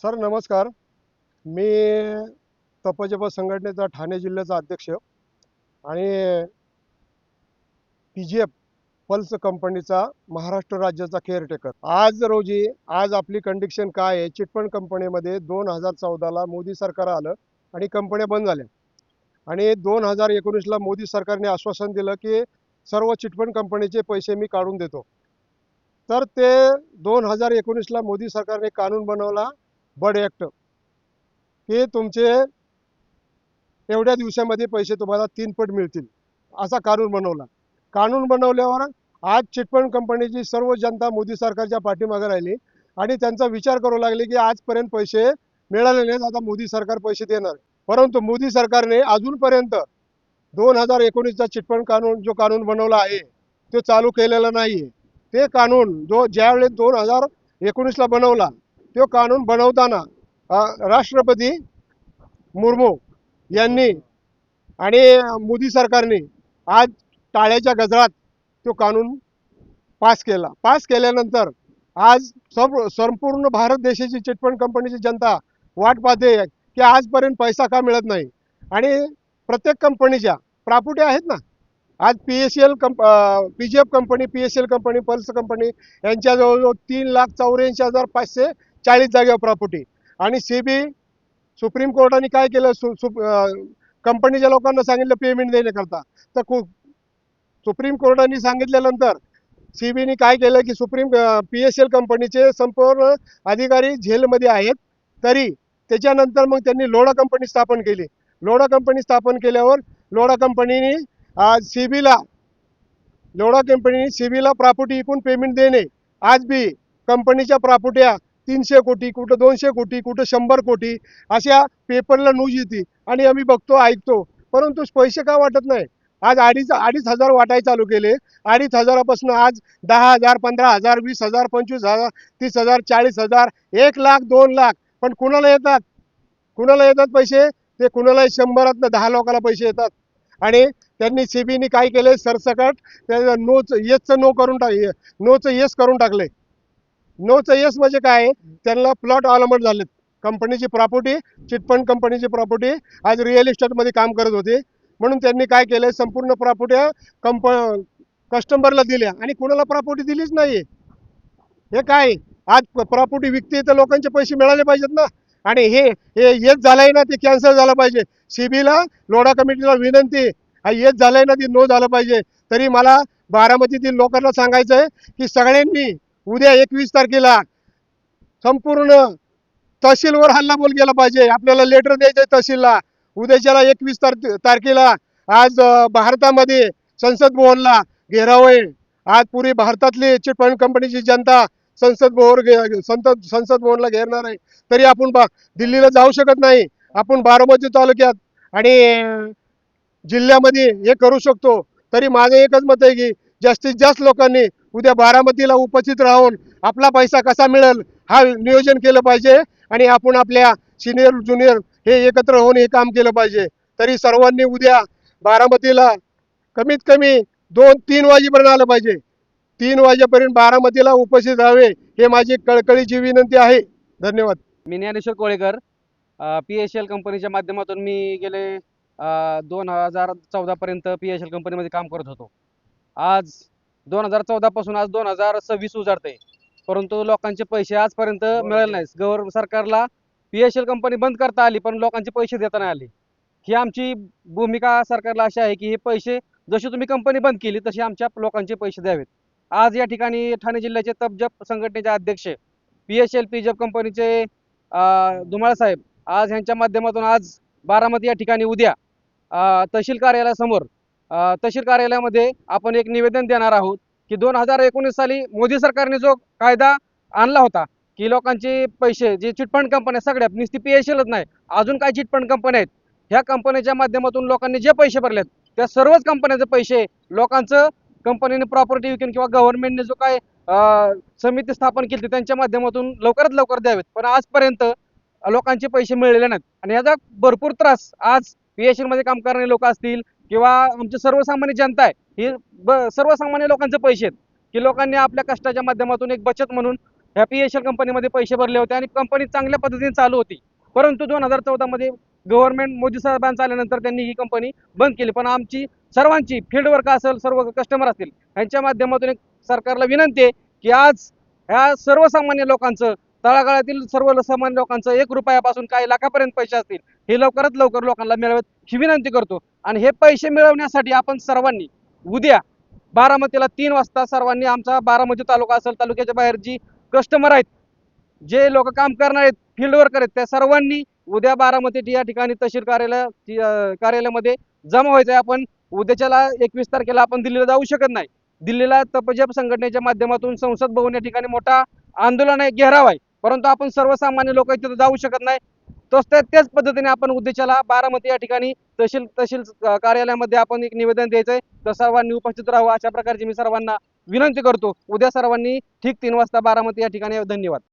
Sir नमस्कार. मी तपजप संघटनेचा ठाणे जिल्ह्याचा अध्यक्ष आणि PGF पल्स कंपनीचा महाराष्ट्र राज्याचा केअरटेकर. आज आपली कंडिशन काय आहे? चिटफंड कंपनीमध्ये 2014ला मोदी सरकार आलं आणि कंपन्या बंद झाल्या आणि 2019ला मोदी सरकारने आश्वासन दिलं की सर्व चिटफंड कंपनीचे पैसे मी काढून देतो. तर ते 2019ला मोदी सरकारने कानून बनवला, बड ॲक्ट, की तुमचे एवढ्या दिवसामध्ये पैसे तुम्हाला 3 पट मिळतील, असा कानून बनवला. कानून बनवल्यावर आज चिटफंड कंपनीची सर्व जनता मोदी सरकारच्या पाठीमागे राहिली आणि त्यांचा विचार करू लागले की आजपर्यंत पैसे मिळाले नाहीत, आता मोदी सरकार पैसे देणार. परंतु मोदी सरकारने अजूनपर्यंत 2019चा चिटफंड कानून जो कानून बनवला आहे तो चालू केलेला नाही. ते कानून ज्यावेळेस 2019ला बनवला, तो कानून बनवताना राष्ट्रपती मुर्मू यांनी आणि मोदी सरकारने आज टाळ्याच्या गजरात तो कानून पास केल्यानंतर आज संपूर्ण भारत देशाची चिटफंड कंपनीची जनता वाट पाहते की आजपर्यंत पैसा का मिळत नाही. आणि प्रत्येक कंपनीच्या प्रॉपर्टी आहेत ना. आज PGF company, PSL company, pulse company यांच्या जवळजवळ 3,84,540 जागेवर प्रॉपर्टी. आणि सुप्रीम कोर्टाने काय केलं, कंपनीच्या लोकांना सांगितलं पेमेंट देण्याकरता. तर सुप्रीम कोर्टाने सांगितल्यानंतर CBIने काय केलं की PSL कंपनीचे संपूर्ण अधिकारी जेलमध्ये आहेत. तरी त्याच्यानंतर मग त्यांनी लोढा कंपनी स्थापन केली. लोढा कंपनी स्थापन केल्यावर लोढा कंपनीने CBIला प्रॉपर्टी विकून पेमेंट देणे. आज बी कंपनीच्या प्रॉपर्ट्या 300 कोटी, कुठं 200 कोटी, कुठं 100 कोटी अशा पेपरला न्यूज येते आणि आम्ही बघतो, ऐकतो, परंतु पैसे का वाटत नाही. आज 2,500 वाटायला चालू केले. 2,500पासून आज 10,000, 15,000, 20,000, 25,000, 30,000, 40,000, 1,00,000, 2,00,000. पण कुणाला येतात पैसे? ते कुणाला 100तनं 10 लोकांना पैसे येतात. आणि त्यांनी CBIने काय केले, सरसकट नोचं येस करून टाकले. नोचं येस म्हणजे काय? त्यांना प्लॉट अलॉटमेंट झालेत. कंपनीची प्रॉपर्टी, चिटफंड कंपनीची प्रॉपर्टी आज रिअल इस्टेटमध्ये काम करत होते, म्हणून त्यांनी काय केलं, संपूर्ण प्रॉपर्ट्या कस्टमरला दिल्या आणि कुणाला प्रॉपर्टी दिलीच नाही. हे काय? आज प्रॉपर्टी विकते तर लोकांचे पैसे मिळाले पाहिजेत ना. आणि हे येत झालंय ना, ते कॅन्सल झालं पाहिजे. CBIला, लोढा कमिटीला विनंती, येत झालंय ना, ते नो झालं पाहिजे. तरी मला बारामतीतील लोकांना सांगायचं आहे की सगळ्यांनी उद्या 21 तारखेला संपूर्ण तहसीलवर हल्लाबोल केला पाहिजे. आपल्याला लेटर द्यायचं आहे तहसीलला. उद्याच्याला 21 तारखेला आज भारतामध्ये संसद भवनला घेराव आहे. आज पुरी भारतातली चिटफंड कंपनीची जनता संसद भवनला घेरणार आहे. तरी आपण दिल्लीला जाऊ शकत नाही. आपण बारामती तालुक्यात आणि जिल्ह्यामध्ये हे करू शकतो. तरी माझं एकच मत आहे की जास्तीत जास्त लोकांनी उद्या बारामतीला उपस्थित राहून आपला पैसा कसा मिळेल हा नियोजन केलं पाहिजे आणि आपण आपल्या सिनियर ज्युनियर हे एकत्र होऊन हे काम केलं पाहिजे. तरी सर्वांनी उद्या बारामतीला कमीत कमी 2-3 वाजेपर्यंत आलं पाहिजे. 3 वाजेपर्यंत बारामतीला उपस्थित राहावे, हे माझी कळकळीची विनंती आहे. धन्यवाद. मी ज्ञानेश्वर कोळेकर, PSL कंपनीच्या माध्यमातून मी गेले 2014 पर्यंत PSL कंपनीमध्ये काम करत होतो. आज 2014 पासून आज 2026 उजाडते, परंतु लोकांचे पैसे आजपर्यंत मिळाले नाहीत. सरकारला PSL कंपनी बंद करता आली, पण लोकांचे पैसे देता नाही आले. ही आमची भूमिका सरकारला अशी आहे की हे पैसे जशी तुम्ही कंपनी बंद केली तशी आमच्या लोकांचे पैसे द्यावेत. आज या ठिकाणी ठाणे जिल्ह्याचे तपजप संघटनेचे अध्यक्ष, PSL कंपनीचे धुमाळ साहेब, आज ह्यांच्या माध्यमातून आज बारामती या ठिकाणी उद्या तहसील कार्यालयासमोर तहसील कार्यालयामध्ये आपण एक निवेदन देणार आहोत की 2019 साली मोदी सरकारने जो कायदा आणला होता की लोकांचे पैसे जे चिटफंड कंपन्या सगळ्यात नुसती PSLच नाही, अजून काय चिटफंड कंपन्या आहेत, ह्या कंपन्याच्या माध्यमातून लोकांनी जे पैसे भरलेत त्या सर्वच कंपन्यांचे पैसे लोकांचं कंपनीने प्रॉपर्टी विकून किंवा गव्हर्नमेंटने जो काय समिती स्थापन केली त्यांच्या माध्यमातून लवकरात लवकर द्यावेत. पण आजपर्यंत लोकांचे पैसे मिळालेले नाहीत आणि याचा भरपूर त्रास आज PSL मध्ये काम करणारे लोक असतील किंवा आमची सर्वसामान्य जनता आहे, ही सर्वसामान्य लोकांचे पैसे आहेत की लोकांनी आपल्या कष्टाच्या माध्यमातून एक बचत म्हणून ह्या PSL कंपनीमध्ये पैसे भरले होते आणि कंपनी चांगल्या पद्धतीने चालू होती. परंतु 2014 मध्ये गव्हर्नमेंट मोदी साहेबांचं आल्यानंतर त्यांनी ही कंपनी बंद केली. पण आमची सर्वांची फील्ड वर्क असेल, सर्व कस्टमर असतील, यांच्या माध्यमातून एक सरकारला विनंती आहे की आज ह्या सर्वसामान्य लोकांचं, तळागाळातील सर्वसामान्य लोकांचं 1 रुपयापासून काही लाखापर्यंत पैसे असतील, हे लवकरात लवकर लोकांना मिळावेत ही विनंती करतो. आणि हे पैसे मिळवण्यासाठी आपण सर्वांनी उद्या बारामतीला 3 वाजता सर्वांनी आमचा बारामती तालुका असेल, तालुक्याच्या बाहेर जी कस्टमर आहेत, जे लोक काम करणार आहेत, फील्ड वर्कर आहेत, त्या सर्वांनी उद्या बारामती या ठिकाणी तहसील कार्यालयामध्ये जमा व्हायचं आहे. आपण उद्याच्याला 21 तारखेला आपण दिल्लीला जाऊ शकत नाही. दिल्लीला तपजप संघटनेच्या माध्यमातून संसद भवन या ठिकाणी मोठा आंदोलन आहे, घेराव आहे, परंतु आपण सर्वसामान्य लोक तिथे जाऊ शकत नाही. त्याच पद्धतीने आपण उद्देशाला बारामती या ठिकाणी तहसील कार्यालयामध्ये आपण एक निवेदन द्यायचंय. तर सर्वांनी उपस्थित राहावं अशा प्रकारची मी सर्वांना विनंती करतो. उद्या सर्वांनी ठीक 3 वाजता बारामती या ठिकाणी. धन्यवाद.